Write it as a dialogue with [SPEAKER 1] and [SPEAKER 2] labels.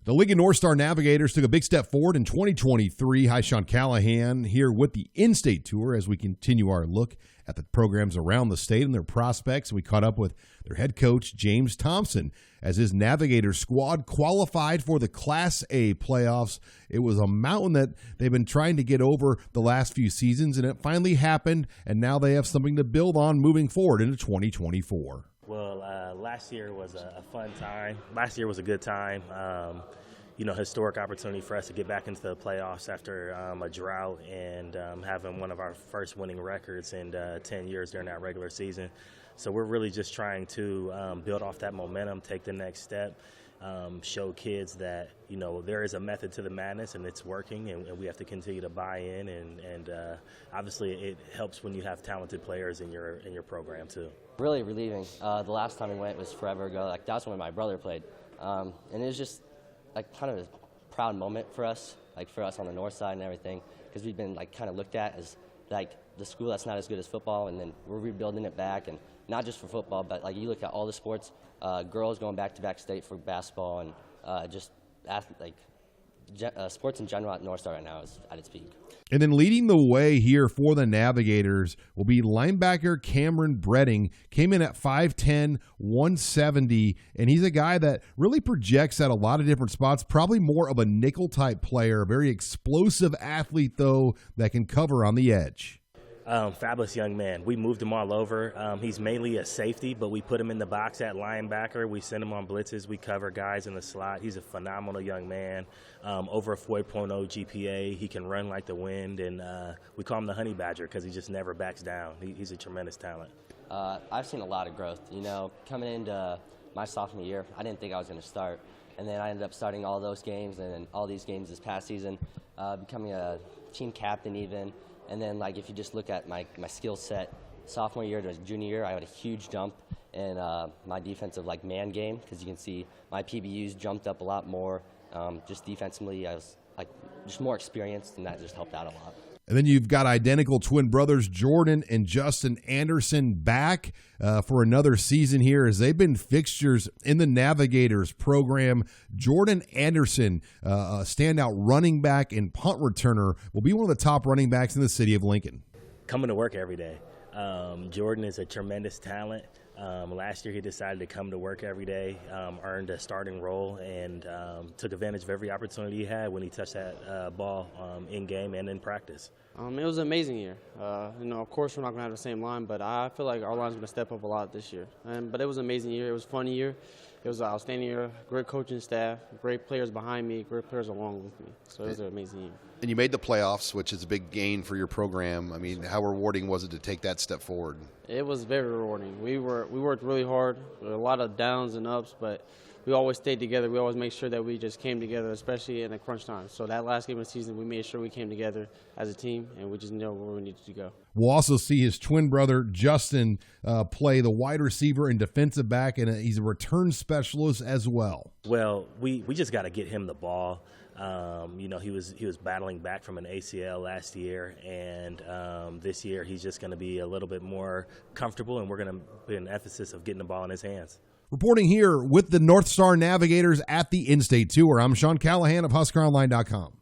[SPEAKER 1] The League North Star Navigators took a big step forward in 2023. Hi, Sean Callahan here with the in-state tour as we continue our look at the programs around the state and their prospects. We caught up with their head coach, James Thompson, as his Navigators squad qualified for the Class A playoffs. It was a mountain that they've been trying to get over the last few seasons, and it finally happened, and now they have something to build on moving forward into 2024.
[SPEAKER 2] Well, last year was a fun time. Last year was a good time. Historic opportunity for us to get back into the playoffs after a drought and having one of our first winning records in 10 years during that regular season. So we're really just trying to build off that momentum, take the next step, show kids that, there is a method to the madness and it's working, and we have to continue to buy in. And obviously it helps when you have talented players in your program too.
[SPEAKER 3] Really relieving. The last time we went was forever ago. That's when my brother played. And it was just kind of a proud moment for us, on the north side and everything, because we've been kind of looked at as the school that's not as good as football, and then we're rebuilding it back, and not just for football, but you look at all the sports, girls going back-to-back state for basketball, and sports in general at North Star right now is at its peak.
[SPEAKER 1] And then leading the way here for the Navigators will be linebacker Cameron Breing. Came in at 5'10", 170, and he's a guy that really projects at a lot of different spots, probably more of a nickel-type player, a very explosive athlete, though, that can cover on the edge.
[SPEAKER 2] Fabulous young man. We moved him all over. He's mainly a safety, but we put him in the box at linebacker. We send him on blitzes. We cover guys in the slot. He's a phenomenal young man. Over a 4.0 GPA. He can run like the wind, and we call him the Honey Badger because he just never backs down. He's a tremendous talent.
[SPEAKER 3] I've seen a lot of growth. Coming into my sophomore year, I didn't think I was going to start. And then I ended up starting all those games and all these games this past season, becoming a team captain even. And then, if you just look at my skill set, sophomore year to junior year, I had a huge jump in my defensive man game, because you can see my PBUs jumped up a lot more. Just defensively, I was just more experienced, and that just helped out a lot.
[SPEAKER 1] And then you've got identical twin brothers Jordan and Justin Anderson back for another season here, as they've been fixtures in the Navigators program. Jordan Anderson, a standout running back and punt returner, will be one of the top running backs in the city of Lincoln.
[SPEAKER 2] Coming to work every day. Jordan is a tremendous talent. Last year he decided to come to work every day, earned a starting role, and took advantage of every opportunity he had when he touched that ball in game and in practice.
[SPEAKER 4] It was an amazing year. Of course we're not going to have the same line, but I feel like our line's going to step up a lot this year. But it was an amazing year. It was a fun year. It was an outstanding year. Great coaching staff, great players behind me, great players along with me. So it was an amazing year.
[SPEAKER 5] And you made the playoffs, which is a big gain for your program. How rewarding was it to take that step forward?
[SPEAKER 4] It was very rewarding. We worked really hard. There were a lot of downs and ups, but we always stayed together. We always made sure that we just came together, especially in the crunch time. So that last game of the season, we made sure we came together as a team, and we just know where we needed to go.
[SPEAKER 1] We'll also see his twin brother, Justin, play the wide receiver and defensive back, and he's a return specialist as well.
[SPEAKER 2] Well, we just got to get him the ball. He was battling back from an ACL last year, and this year he's just going to be a little bit more comfortable, and we're going to put an emphasis of getting the ball in his hands.
[SPEAKER 1] Reporting here with the North Star Navigators at the in-state tour, I'm Sean Callahan of HuskerOnline.com.